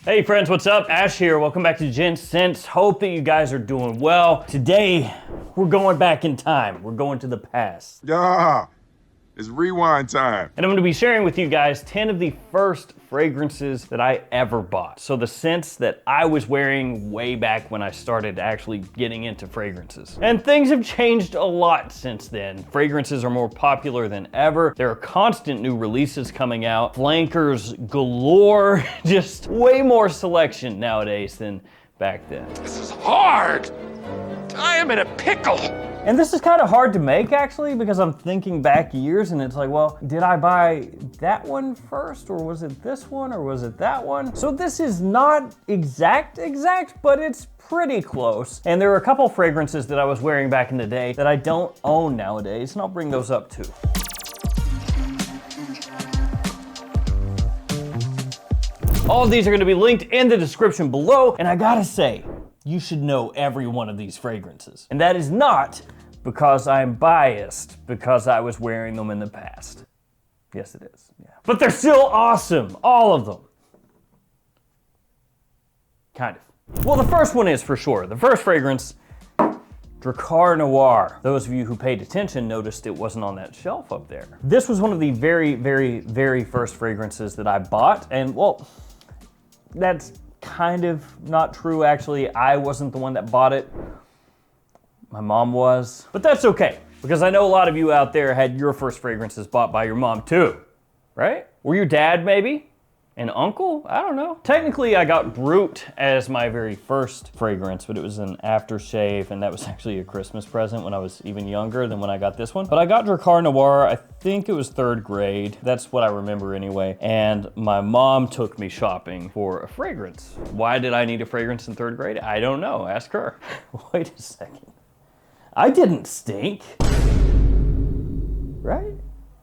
Hey friends, what's up? Ash here. Welcome back to Gents. Hope that you guys are doing well. Today, we're going back in time. We're going to the past. Yeah, it's rewind time. And I'm going to be sharing with you guys 10 of the first fragrances that I ever bought. So the scents that I was wearing way back when I started actually getting into fragrances. And things have changed a lot since then. Fragrances are more popular than ever. There are constant new releases coming out. Flankers galore. Just way more selection nowadays than back then. This is hard. I am in a pickle. And this is kind of hard to make actually, because I'm thinking back years and it's like, well, did I buy that one first, or was it this one, or was it that one? So this is not exact, but it's pretty close. And there are a couple fragrances that I was wearing back in the day that I don't own nowadays, and I'll bring those up too. All of these are gonna be linked in the description below, and I gotta say, you should know every one of these fragrances. And that is not because I'm biased, because I was wearing them in the past. Yes, it is, yeah. But they're still awesome, all of them. Kind of. Well, the first one is for sure. The first fragrance, Drakkar Noir. Those of you who paid attention noticed it wasn't on that shelf up there. This was one of the very first fragrances that I bought, and well, that's kind of not true actually. I wasn't the one that bought it. My mom was. But that's okay, because I know a lot of you out there had your first fragrances bought by your mom too, right? Or your dad maybe? An uncle? I don't know. Technically I got Brut as my very first fragrance, but it was an aftershave, and that was actually a Christmas present when I was even younger than when I got this one. But I got Drakkar Noir, I think it was 3rd grade. That's what I remember anyway. And my mom took me shopping for a fragrance. Why did I need a fragrance in 3rd grade? I don't know, ask her. Wait a second. I didn't stink, right?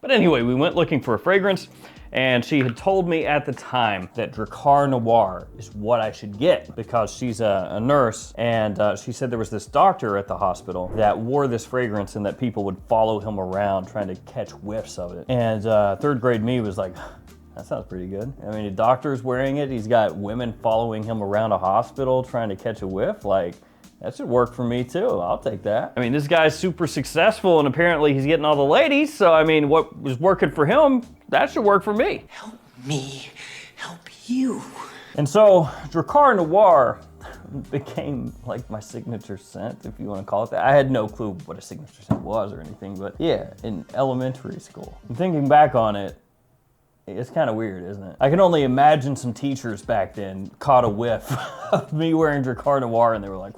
But anyway, we went looking for a fragrance, and she had told me at the time that Drakkar Noir is what I should get, because she's a nurse, and she said there was this doctor at the hospital that wore this fragrance and that people would follow him around trying to catch whiffs of it. And 3rd grade me was like, that sounds pretty good. I mean, a doctor's wearing it, he's got women following him around a hospital trying to catch a whiff, like, that should work for me too. I'll take that. I mean, this guy's super successful and apparently he's getting all the ladies. So I mean, what was working for him, that should work for me. Help me help you. And so Drakkar Noir became like my signature scent, if you want to call it that. I had no clue what a signature scent was or anything, but yeah, in elementary school. And thinking back on it, it's kind of weird, isn't it? I can only imagine some teachers back then caught a whiff of me wearing Drakkar Noir and they were like,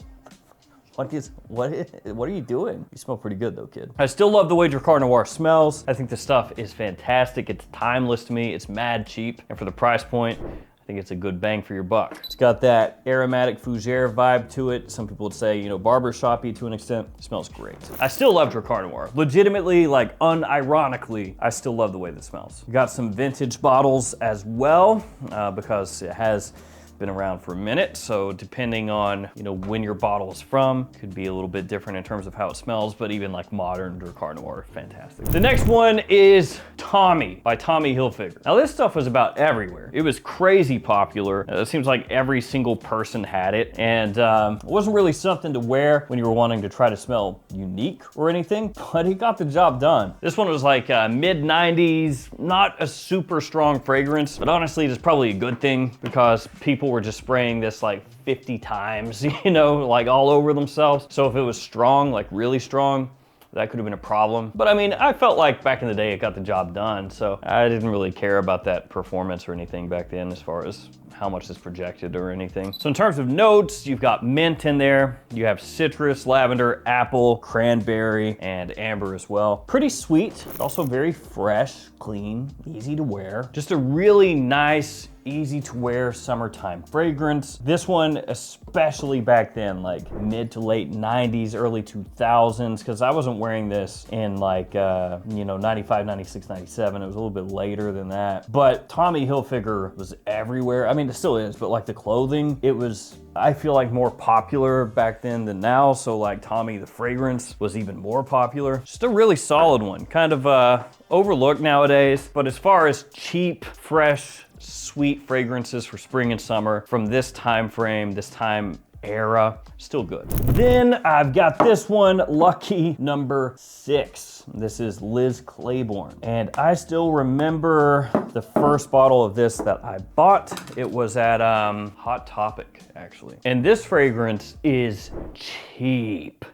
what are you doing? You smell pretty good though, kid. I still love the way Drakkar Noir smells. I think the stuff is fantastic. It's timeless to me. It's mad cheap. And for the price point, I think it's a good bang for your buck. It's got that aromatic fougere vibe to it. Some people would say, you know, barbershop-y to an extent. It smells great. I still love Drakkar Noir. Legitimately, like unironically, I still love the way that smells. We got some vintage bottles as well, because it has been around for a minute, so depending on, you know, when your bottle is from, could be a little bit different in terms of how it smells, but even like modern Drakkar Noir, fantastic. The next one is Tommy by Tommy Hilfiger. Now this stuff was about everywhere. It was crazy popular. It seems like every single person had it, and it wasn't really something to wear when you were wanting to try to smell unique or anything, but it got the job done. This one was like mid 90s, not a super strong fragrance, but honestly, it's probably a good thing, because people were just spraying this like 50 times, you know, like all over themselves. So if it was strong, like really strong, that could have been a problem. But I mean, I felt like back in the day it got the job done, so I didn't really care about that performance or anything back then as far as how much is projected or anything. So in terms of notes, you've got mint in there, you have citrus, lavender, apple, cranberry, and amber as well. Pretty sweet, also very fresh, clean, easy to wear. Just a really nice, easy to wear summertime fragrance. This one, especially back then, like mid to late 90s, early 2000s, because I wasn't wearing this in like, you know, 95, 96, 97. It was a little bit later than that. But Tommy Hilfiger was everywhere. I mean, it still is, but like the clothing, it was, I feel like, more popular back then than now. So like Tommy, the fragrance, was even more popular. Just a really solid one. Kind of overlooked nowadays, but as far as cheap, fresh sweet fragrances for spring and summer from this time frame, this time era, still good. Then I've got this one, Lucky number 6. This is Liz Claiborne. And I still remember the first bottle of this that I bought. It was at Hot Topic, actually. And this fragrance is cheap.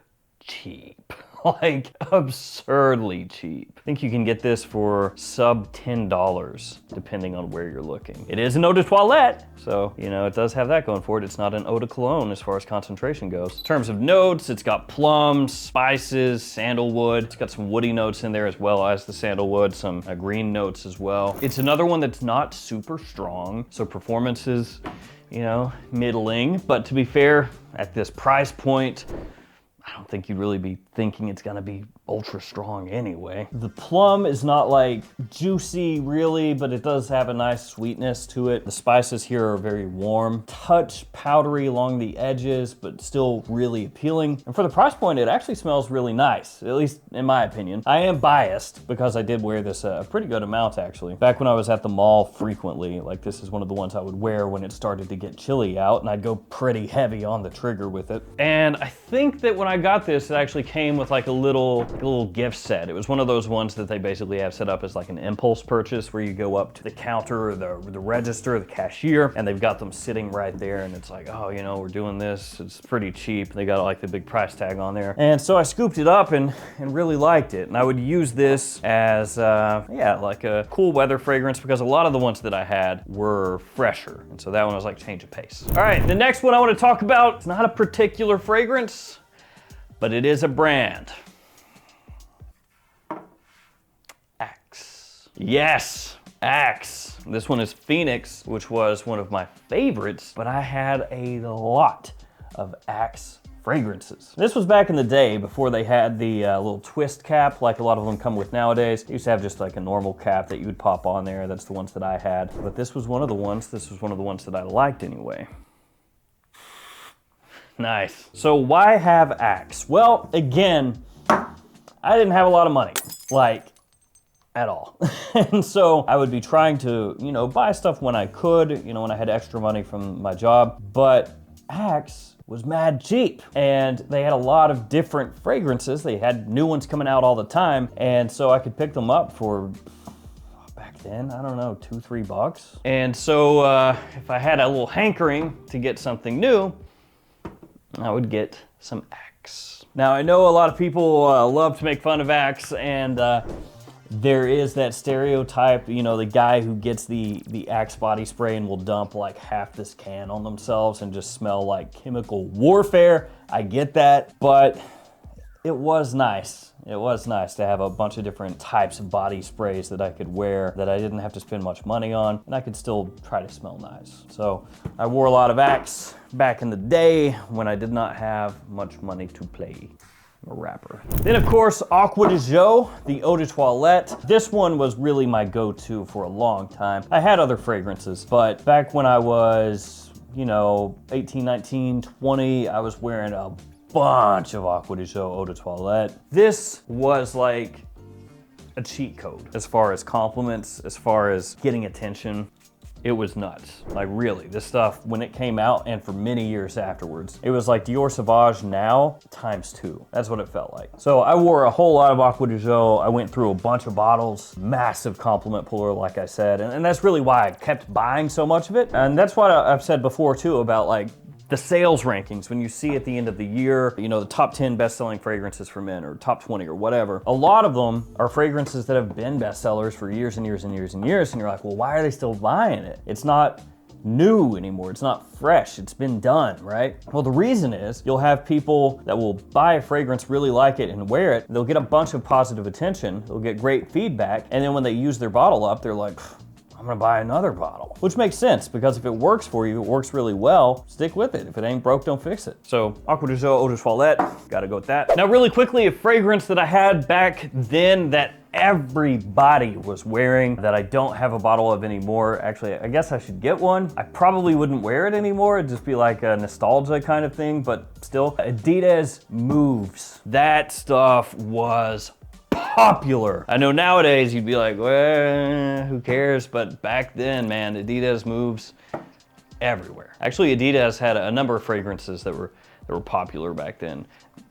Like absurdly cheap. I think you can get this for sub $10, depending on where you're looking. It is an eau de toilette, so you know, it does have that going for it. It's not an eau de cologne as far as concentration goes. In terms of notes, it's got plums, spices, sandalwood. It's got some woody notes in there as well as the sandalwood, some green notes as well. It's another one that's not super strong, so performance is, you know, middling. But to be fair, at this price point, I don't think you'd really be thinking it's gonna be ultra strong anyway. The plum is not like juicy really, but it does have a nice sweetness to it. The spices here are very warm, touch powdery along the edges, but still really appealing. And for the price point, it actually smells really nice, at least in my opinion. I am biased because I did wear this a pretty good amount actually. Back when I was at the mall frequently, like this is one of the ones I would wear when it started to get chilly out, and I'd go pretty heavy on the trigger with it. And I think that when I got this, it actually came with like a little gift set. It was one of those ones that they basically have set up as like an impulse purchase where you go up to the counter or the register, the cashier, and they've got them sitting right there, and it's like, oh, you know, we're doing this. It's pretty cheap. They got like the big price tag on there. And so I scooped it up and really liked it. And I would use this as, yeah, like a cool weather fragrance because a lot of the ones that I had were fresher. And so that one was like change of pace. All right, the next one I want to talk about, it's not a particular fragrance, but it is a brand. Axe. Yes, Axe. This one is Phoenix, which was one of my favorites, but I had a lot of Axe fragrances. This was back in the day before they had the little twist cap like a lot of them come with nowadays. They used to have just like a normal cap that you would pop on there. That's the ones that I had. But this was one of the ones that I liked anyway. Nice. So why have Axe? Well, again, I didn't have a lot of money, like at all. And so I would be trying to, you know, buy stuff when I could, you know, when I had extra money from my job, but Axe was mad cheap. And they had a lot of different fragrances. They had new ones coming out all the time. And so I could pick them up for, back then, I don't know, $2-3. And so if I had a little hankering to get something new, I would get some Axe. Now I know a lot of people love to make fun of Axe, and there is that stereotype, you know, the guy who gets the Axe body spray and will dump like half this can on themselves and just smell like chemical warfare. I get that, but it was nice. It was nice to have a bunch of different types of body sprays that I could wear that I didn't have to spend much money on, and I could still try to smell nice. So I wore a lot of Axe back in the day when I did not have much money to play. I'm a rapper. Then of course, Acqua di Gio, the eau de toilette. This one was really my go-to for a long time. I had other fragrances, but back when I was, you know, 18, 19, 20, I was wearing a bunch of Acqua di Gio eau de toilette. This was like a cheat code as far as compliments, as far as getting attention. It was nuts. Like really, this stuff, when it came out and for many years afterwards, it was like Dior Sauvage now ×2. That's what it felt like. So I wore a whole lot of Acqua di Gio. I went through a bunch of bottles, massive compliment puller, like I said. And that's really why I kept buying so much of it. And that's what I've said before too about like the sales rankings, when you see at the end of the year, you know, the top 10 best-selling fragrances for men or top 20 or whatever, a lot of them are fragrances that have been bestsellers for years and years and years and years, and you're like, well, why are they still buying it? It's not new anymore. It's not fresh. It's been done, right? Well, the reason is you'll have people that will buy a fragrance, really like it, and wear it. They'll get a bunch of positive attention. They'll get great feedback. And then when they use their bottle up, they're like, I'm gonna buy another bottle, which makes sense because if it works for you, it works really well, stick with it. If it ain't broke, don't fix it. So Acqua di Gio eau de toilette, gotta go with that. Now really quickly, a fragrance that I had back then that everybody was wearing that I don't have a bottle of anymore. Actually, I guess I should get one. I probably wouldn't wear it anymore. It'd just be like a nostalgia kind of thing, but still. Adidas Moves. That stuff was popular. I know nowadays you'd be like, well, who cares? But back then, man, Adidas moves everywhere. Actually, Adidas had a number of fragrances that were popular back then.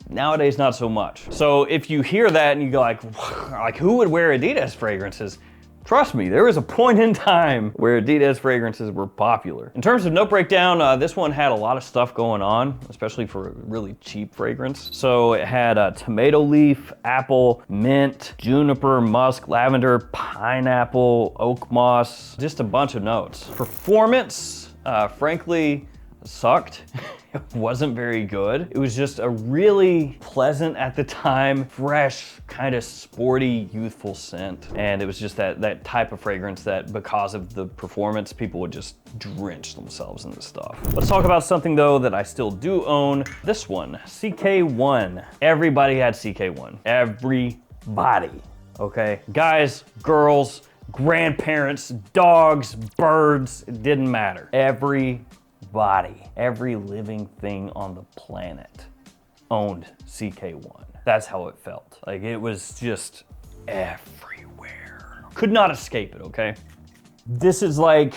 Nowadays, not so much. So if you hear that and you go like who would wear Adidas fragrances? Trust me, there was a point in time where Adidas fragrances were popular. In terms of note breakdown, this one had a lot of stuff going on, especially for a really cheap fragrance. So it had tomato leaf, apple, mint, juniper, musk, lavender, pineapple, oak moss, just a bunch of notes. Performance, frankly, sucked. It wasn't very good. It was just a really pleasant at the time, fresh, kind of sporty, youthful scent. And it was just that type of fragrance that because of the performance, people would just drench themselves in the stuff. Let's talk about something though that I still do own. This one, CK1. Everybody had CK1. Everybody, okay? Guys, girls, grandparents, dogs, birds, it didn't matter. Every living thing on the planet owned CK1. That's how it felt. Like it was just everywhere. Could not escape it, okay? This is like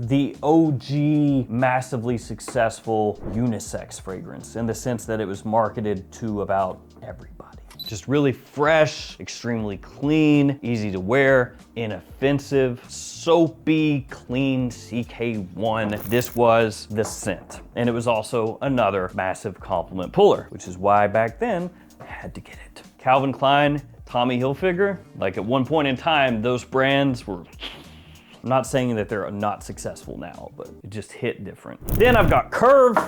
the OG massively successful unisex fragrance in the sense that it was marketed to about everybody. Just really fresh, extremely clean, easy to wear, inoffensive, soapy, clean CK1. This was the scent. And it was also another massive compliment puller, which is why back then I had to get it. Calvin Klein, Tommy Hilfiger, like at one point in time, those brands were, I'm not saying that they're not successful now, but it just hit different. Then I've got Curve,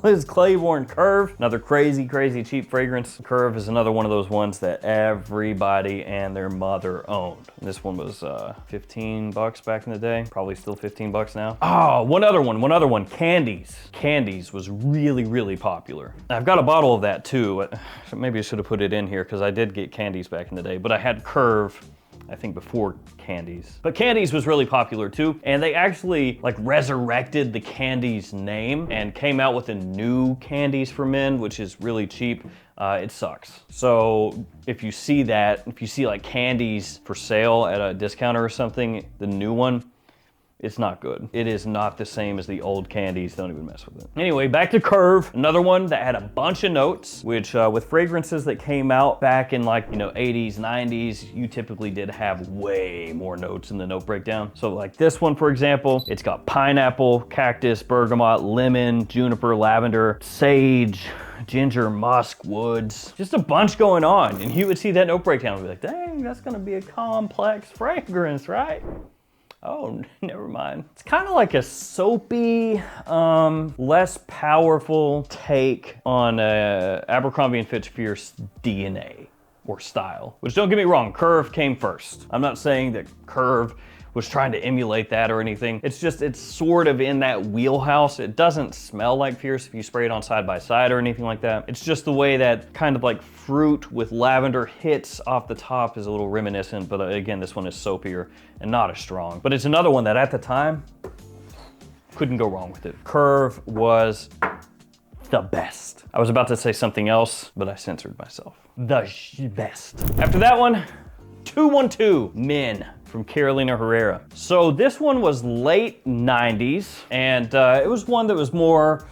Liz Claiborne Curve, another crazy, crazy cheap fragrance. Curve is another one of those ones that everybody and their mother owned. And this one was 15 bucks back in the day, probably still 15 bucks now. Oh, one other one, Candies. Candies was really, really popular. I've got a bottle of that too. Maybe I should have put it in here because I did get Candies back in the day, but I had Curve, I think before Candies. But Candies was really popular too, and they actually like resurrected the Candies name and came out with a new Candies for men, which is really cheap. It sucks. So if you see like Candies for sale at a discounter or something, the new one, it's not good. It is not the same as the old Candies. Don't even mess with it. Anyway, back to Curve. Another one that had a bunch of notes, which with fragrances that came out back in like, 80s, 90s, you typically did have way more notes in the note breakdown. So like this one, for example, it's got pineapple, cactus, bergamot, lemon, juniper, lavender, sage, ginger, musk, woods, just a bunch going on. And you would see that note breakdown and be like, dang, that's gonna be a complex fragrance, right? Oh, never mind. It's kind of like a soapy, less powerful take on Abercrombie & Fitch Fierce DNA or style. Which, don't get me wrong, Curve came first. I'm not saying that Curve was trying to emulate that or anything. It's just, it's sort of in that wheelhouse. It doesn't smell like Fierce if you spray it on side by side or anything like that. It's just the way that kind of like fruit with lavender hits off the top is a little reminiscent, but again, this one is soapier and not as strong. But it's another one that at the time, couldn't go wrong with it. Curve was the best. I was about to say something else, but I censored myself. The best. After that one, 212 Men from Carolina Herrera. So this one was late 90s, and it was one that was more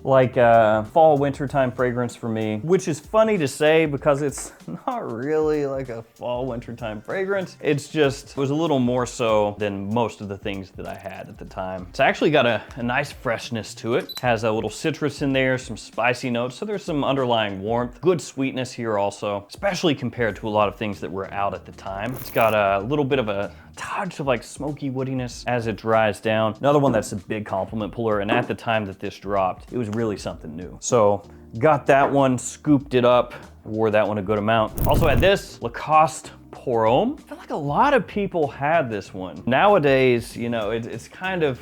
like a fall wintertime fragrance for me, which is funny to say because it's not really like a fall wintertime fragrance. It's just, it was a little more so than most of the things that I had at the time. It's actually got a nice freshness to it. Has a little citrus in there, some spicy notes, so there's some underlying warmth. Good sweetness here also, especially compared to a lot of things that were out at the time. It's got a little bit of a touch of like smoky woodiness as it dries down. Another one that's a big compliment puller, and at the time that this dropped, it was really something new. So got that one, scooped it up, wore that one a good amount. Also had this, Lacoste Homme. I feel like a lot of people had this one. Nowadays, it's kind of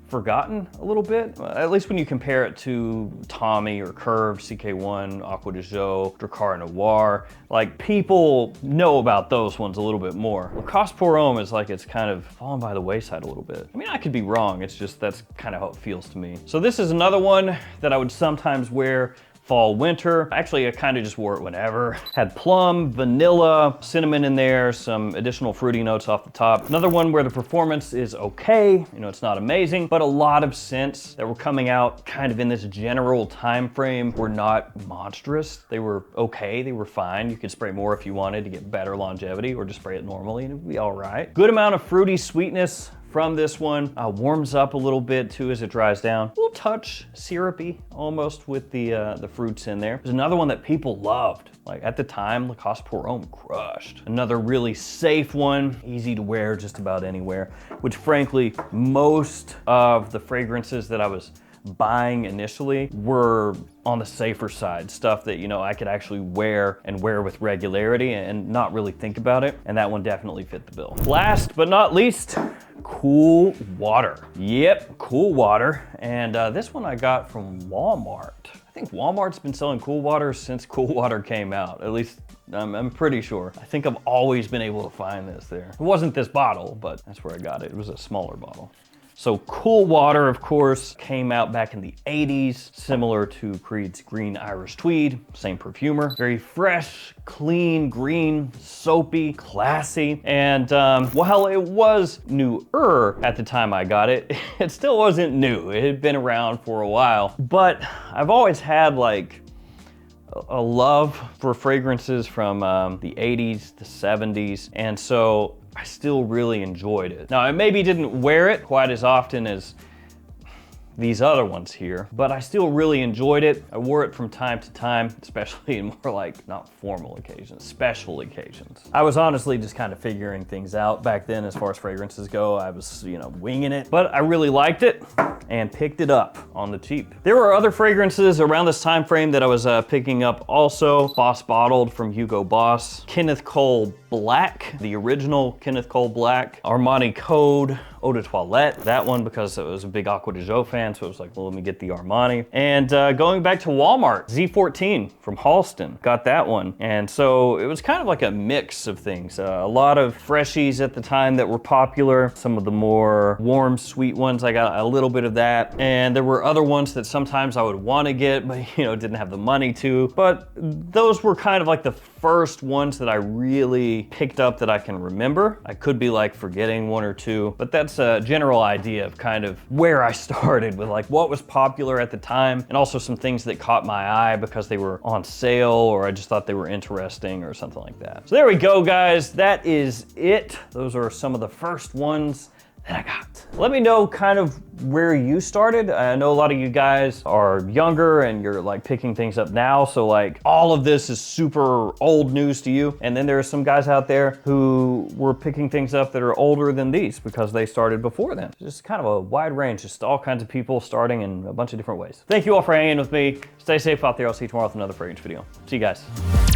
forgotten a little bit, at least when you compare it to Tommy or Curve, CK1, Aqua de Jo, Drakkar Noir. Like, people know about those ones a little bit more. Lacoste Homme is like, it's kind of fallen by the wayside a little bit. I mean, I could be wrong, it's just that's kind of how it feels to me. So this is another one that I would sometimes wear fall, winter. Actually, I kind of just wore it whenever. Had plum, vanilla, cinnamon in there, some additional fruity notes off the top. Another one where the performance is okay. You know, it's not amazing, but a lot of scents that were coming out kind of in this general time frame were not monstrous. They were okay, they were fine. You could spray more if you wanted to get better longevity, or just spray it normally and it'd be all right. Good amount of fruity sweetness from this one. Warms up a little bit too as it dries down. A little touch syrupy almost with the fruits in there. There's another one that people loved. Like at the time, Lacoste Pour Homme crushed. Another really safe one, easy to wear just about anywhere, which frankly, most of the fragrances that I was buying initially were on the safer side, stuff that, you know, I could actually wear and wear with regularity and not really think about it. And that one definitely fit the bill. Last but not least, cool water. Yep, cool water. And this one I got from Walmart. I think Walmart's been selling cool water since cool water came out. At least I'm pretty sure. I think I've always been able to find this there. It wasn't this bottle, but that's where I got it. It was a smaller bottle. So cool water, of course, came out back in the 80s, similar to Creed's Green Irish Tweed, same perfumer. Very fresh, clean, green, soapy, classy. And while it was newer at the time I got it, it still wasn't new. It had been around for a while, but I've always had like a love for fragrances from the 80s, the 70s, and so I still really enjoyed it. Now, I maybe didn't wear it quite as often as these other ones here, but I still really enjoyed it. I wore it from time to time, especially in more like, not formal occasions, special occasions. I was honestly just kind of figuring things out back then as far as fragrances go. I was, you know, winging it, but I really liked it and picked it up on the cheap. There were other fragrances around this time frame that I was picking up also. Boss Bottled from Hugo Boss, Kenneth Cole Black, the original Kenneth Cole Black, Armani Code, Eau de Toilette, that one because I was a big Aqua de Jo fan, so I was like, well, let me get the Armani. And going back to Walmart, Z14 from Halston, got that one. And so it was kind of like a mix of things. A lot of freshies at the time that were popular, some of the more warm, sweet ones, I got a little bit of that. And there were other ones that sometimes I would want to get, but you know, didn't have the money to. But those were kind of like the first ones that I really picked up that I can remember. I could be like forgetting one or two, but that's a general idea of kind of where I started with like what was popular at the time, and also some things that caught my eye because they were on sale or I just thought they were interesting or something like that. So there we go, guys. That is it. Those are some of the first ones that I got. Let me know kind of where you started. I know a lot of you guys are younger and you're like picking things up now, so like all of this is super old news to you. And then there are some guys out there who were picking things up that are older than these because they started before then. Just kind of a wide range, just all kinds of people starting in a bunch of different ways. Thank you all for hanging with me. Stay safe out there. I'll see you tomorrow with another fragrance video. See you guys.